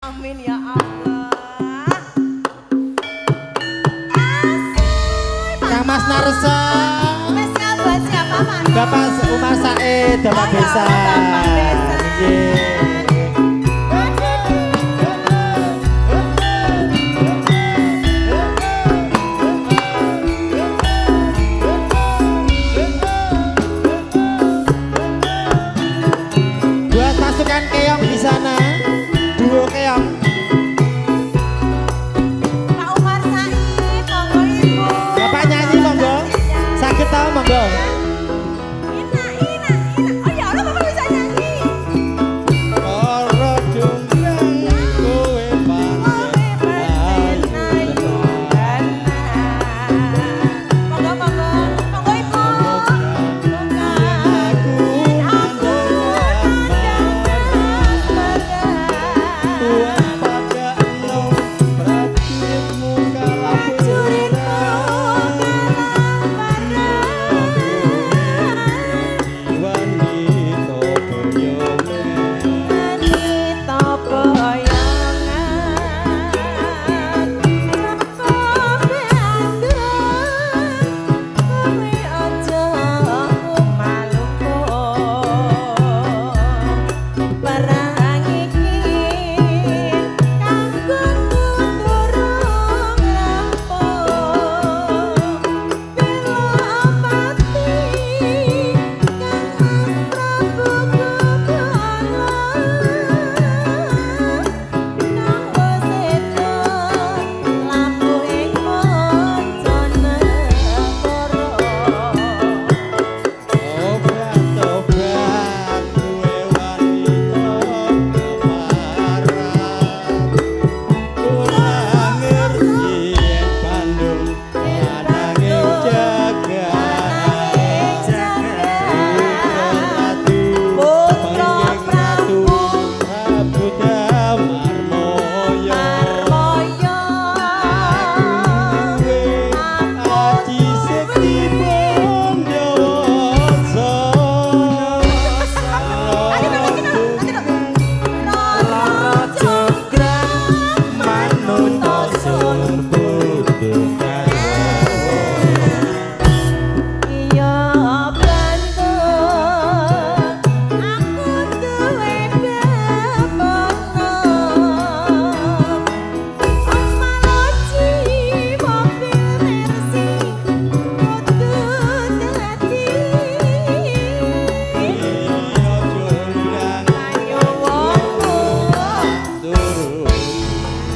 Amin ya Allah. Kang Mas Narso. Spesial buat siapa, Mas? Bapak Umar Said, Bapak Oh, ya Desa. Allah, Bapak Desa. Nggih. Buat pasukan keong di sana, duo keong. Pak Umar Said, monggo Ibu. Bapak nyanyi monggo, sakit tahu monggo. Ina, ina, ina. Oh ya Allah, Bapak bisa nyanyi. Ora jumrang kowe Monggo, monggo. Monggo Ibu.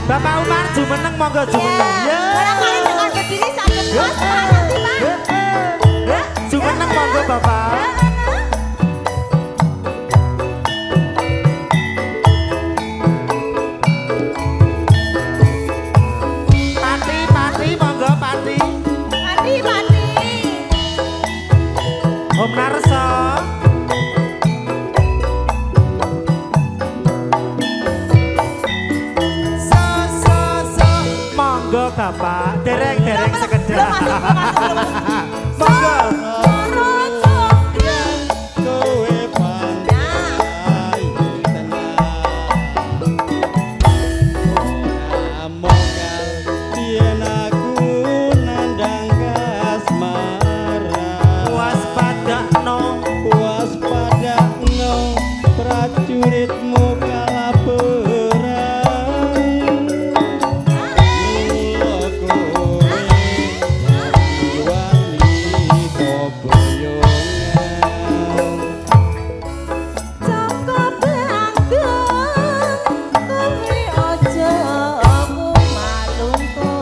Bapak Umar jumeneng monggo jumeneng. Ya. Barangkali dengan berdiri sakit bos, Pak, nanti, Pak. Jumeneng monggo Bapak. Pati, pati monggo pati. Pati, pati. Om Narso. Monggo Bapak, dereng-dereng sekedar. Monggo. Kowe pandai tenang. Ora monggal yen aku nandang kasmaran. Waspadakno prajuritmu kalaperan. Mula kowe wanita boyongan. Joko Banggung, kowe aja malungko.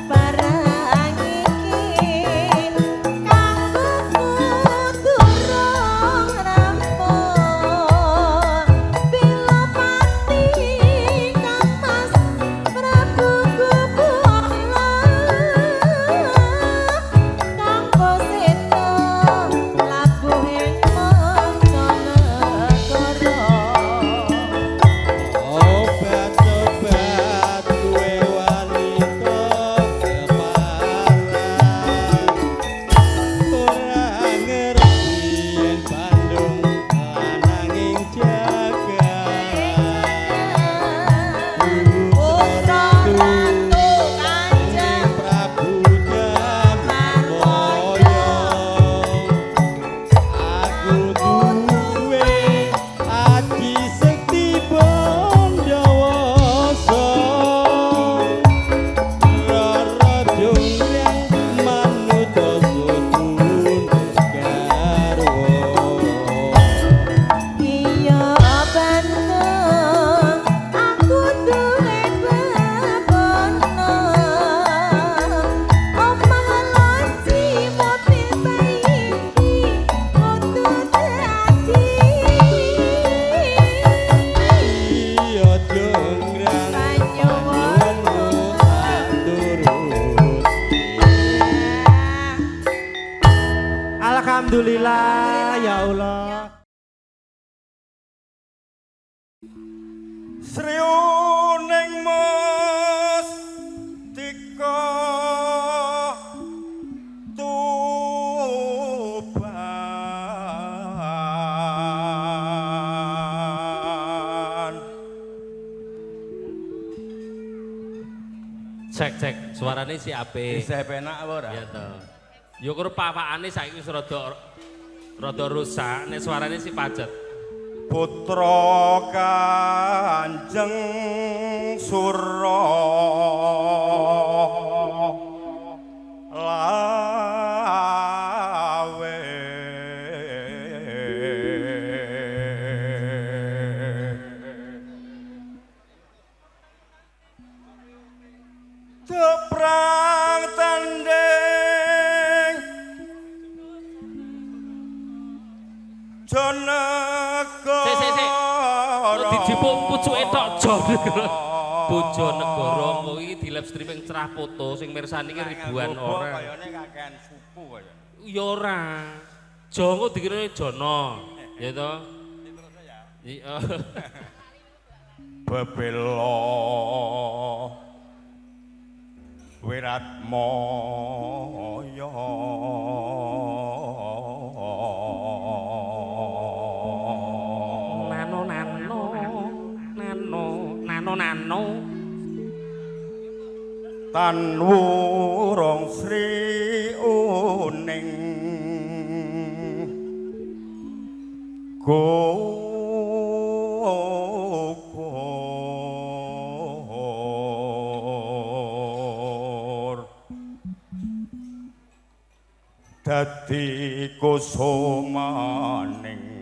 Barang iki kanggo durung rampung. Sriuning mustika tuban. Cek suarane si ape. Isih penak apa ora? Ya to. Yo karo pawakane saiki wis rada rusak nek suarane si pacet. Putra Kanjeng Sura lawe teprang tanding Jonegoro Dijipuk pucuke tok Jonegoro. Bojonegoro kuwi di live streaming cerah foto sing mirsani ki ribuan orang. Kayane kakean suku kaya. Ya ora. Jongo dikirane Jono. Ya to. Iya. Bebelo Wirat Moyo nano Tan Wurung Sri Uning Gugur dadi kusumaning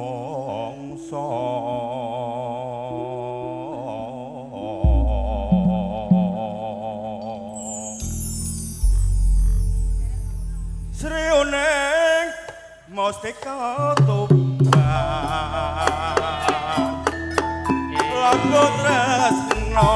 bangsa Sriuning mustika tuban lagu tresno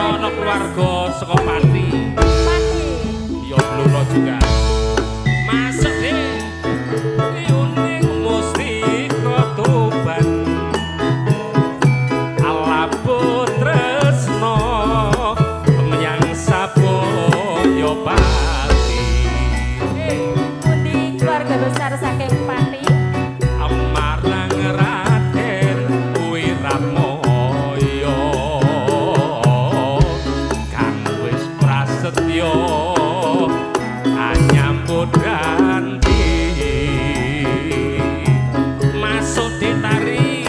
ana keluarga saka Pati. Pati. Ya Blora juga. Masuk deh. Yuning mesti kotoban. Ala putresno menyang Saboya Pati. Pundi keluarga besar saking Pati. Amarang Raden Wiramoyo kang wis prasetyo anyambut ganti masuk ditari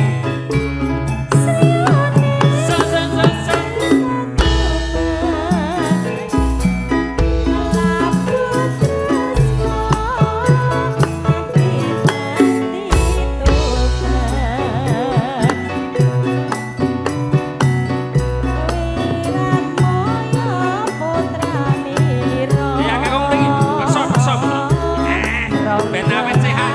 ya kakak tinggi perso ben awet sehat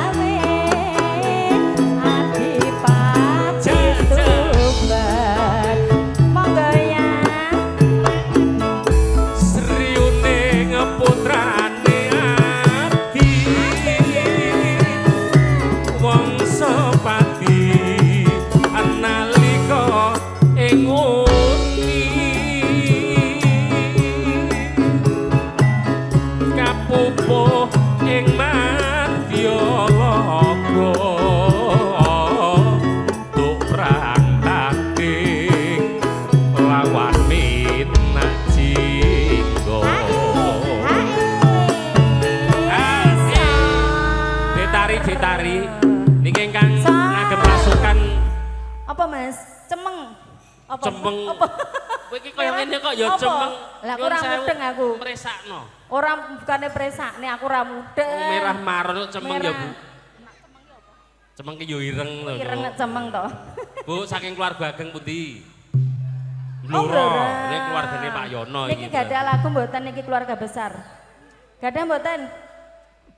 Sriuning putrane ati wong sepati analika ing uni kapupuh ing Madyalaga tuk prang taktik lawan Minak Jinggo ditari niki ingkang ngagem pasukan Apa Mas? Cemeng. Apa? cemeng Apa? kowe iki kaya ngene kok ya Apa? cemeng Lah aku ora mudeng aku. mresakno Ora bukane presakne aku ora mudeng. merah maron kok cemeng ya Bu Merah. cemeng ki yo ireng lho Ireng nek cemeng to. Bu saking keluarga ageng pundi Oh, Blora Blora. ini keluargane Pak Yono Niki gak ada lagu mboten niki keluarga besar. Gak ada mboten.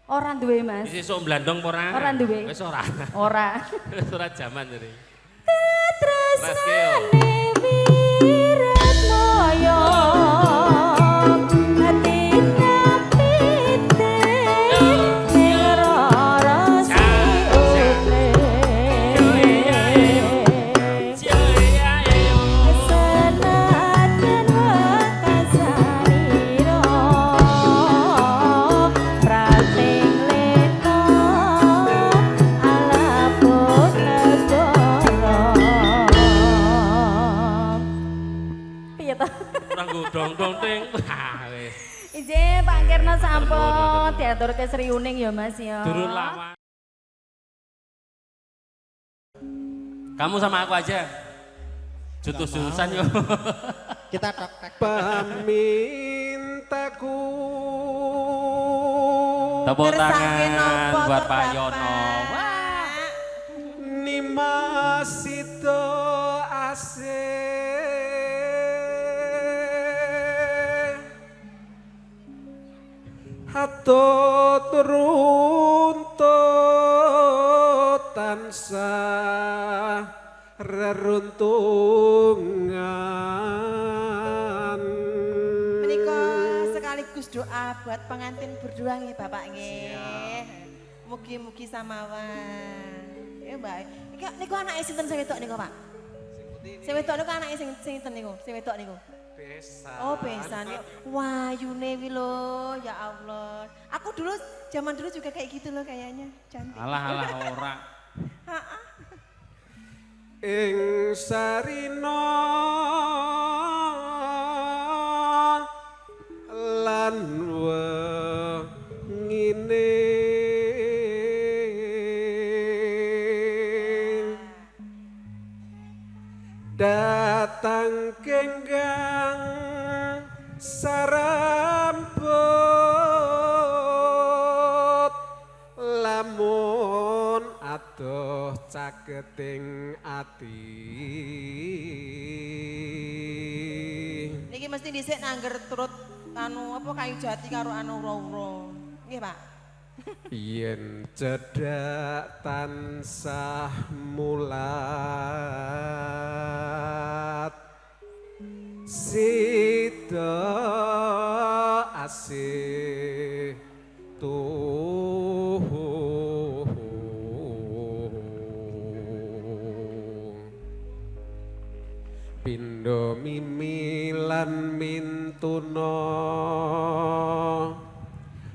Ora duwe Mas. Wis esuk blandong apa ora? Ora duwe. Wis ora. Ora. Wis ora jaman jadi. Tresnane Wiratmaya ati kapite ngrara siule senajan wakasarira prating lena alapun negara piye to Kurang godong dong ting. Wah, wis. Ije Pak Kirna sampun diaturke Sriuning ya Mas ya. Durun lawan. Kamu sama aku aja. Jutus-jutusan yo. Kita tek Pamintaku Tepuk Ngersake tangan nopo buat to, Pak Bapak? Yono. Nimasito asih Hatut runtut tansah reruntungan Menika sekaligus doa buat pengantin berdua nggih Bapak nggih. Mugi-mugi samawan. Ya Mbak. Niku anake sinten sing wedok niku Pak? Sing wedok niku anake sing sinten niku? Sing wedok niku. Besan. Oh besan niku. Wayune wi lho, ya Allah. Aku dulu zaman dulu juga kayak gitu loh kayaknya. Cantik. Alah ora. Ing sarina lan wengine datang kenggang sarambut lamun adoh caketing ati Niki mesti dhisik nangger turut anu apa kayu jati karo anu ura-ura. Nggih Pak. yen cedak tansah mulat Sida asih Pindho mimilan mintuna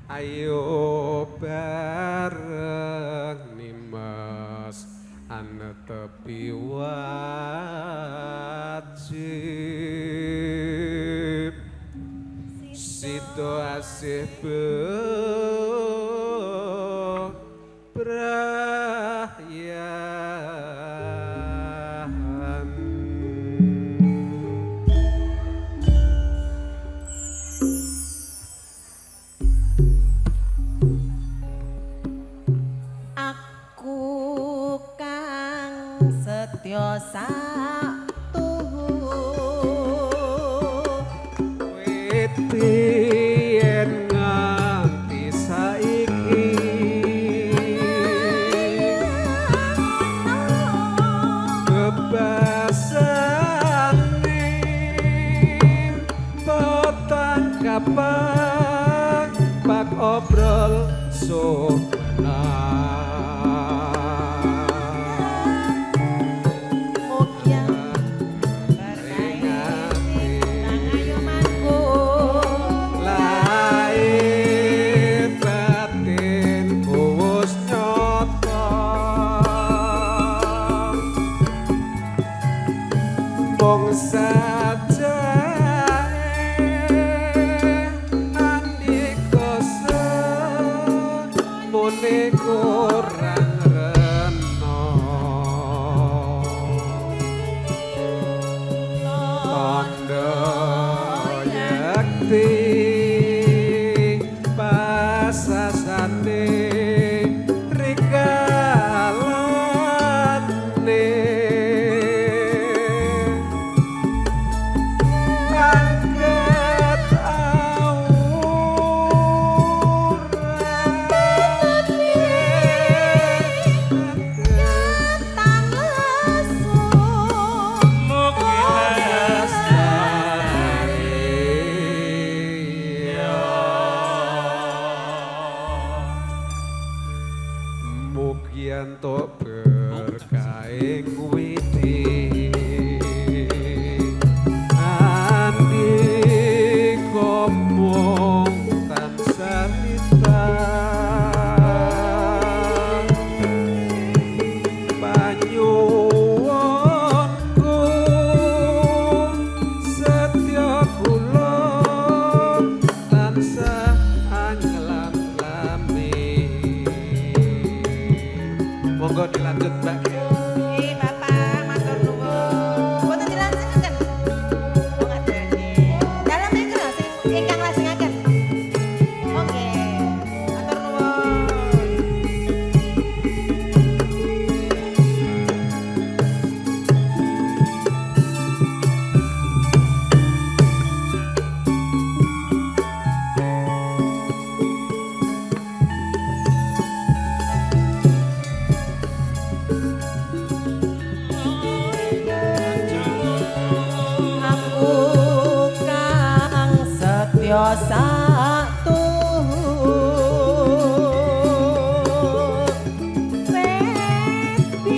ayo bareng nimas ana tepi wajib sida asih Setyo satuhu wetien nganti saiki bebasane potang kapan pak obrol sobenah saja andika semune kurang rena tandha yakti pasasane tok berkaing widi andi komong tansah banyuwanku setya kula tansah monggo dilanjut Mbak. Nggih, Bapak, matur nuwun. Mboten dilanjengaken. Oh, ngadani. Dalam mriku lho sing ingkang lajengaken. Oke. Matur nuwun. Setyo satuhu wetien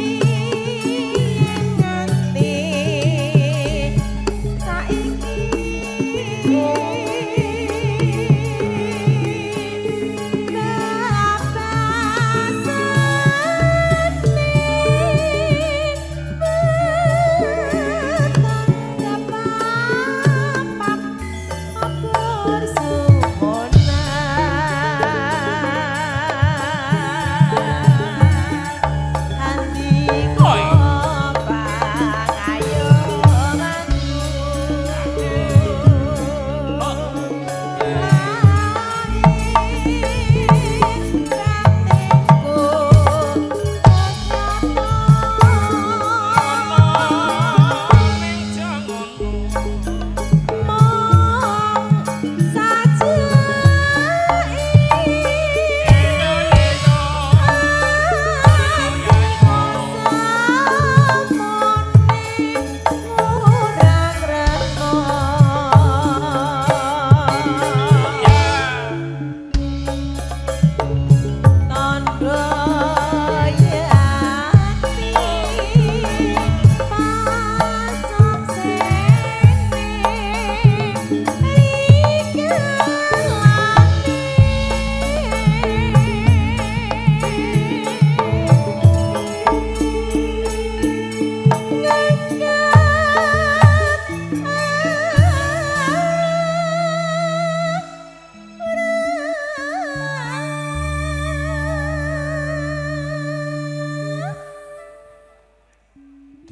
nganti saiki so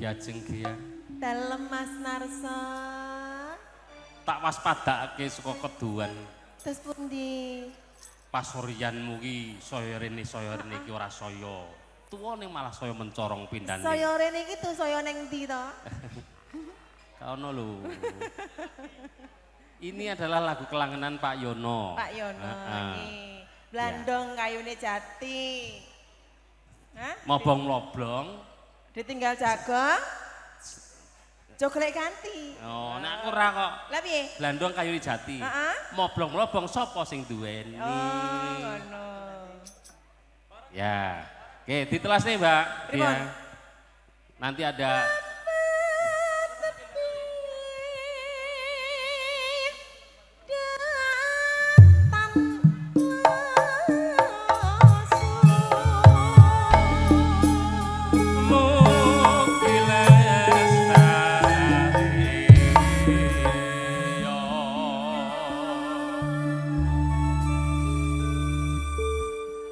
Ajeng Gia. Dalem Mas Narso. Tak waspadakake saka keduan. Terus pundi? Pasuryanmu ki saya rene iki ora saya. Tuwa ning malah saya mencorong pindane. Saya rene iki tuh saya ning ndi to? Kaono lho. Ini adalah lagu kelangenan Pak Yono. Pak Yono iki. Blandong kayune jati. Hah? Mobong-loblong. Ditinggal jagung. Joglek ganti. Oh, nek aku ora kok. Lah piye? Blandong kayu jati. Heeh. Moblong-moblong sapa sing duweni? Oh, ngono. Ya. Oke, ditelas nih, Mbak. Pripun? Ya. Nanti ada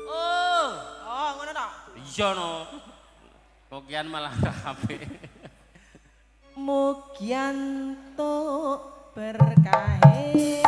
Oh, ngono to. iya no. Kokian malah kabeh. Mugianto berkahe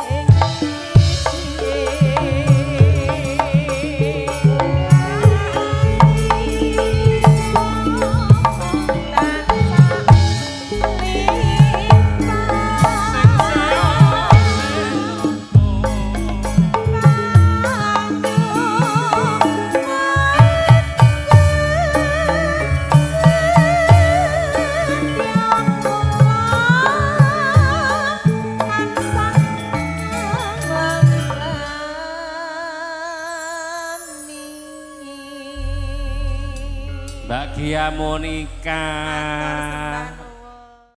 Mbak Gia Monica.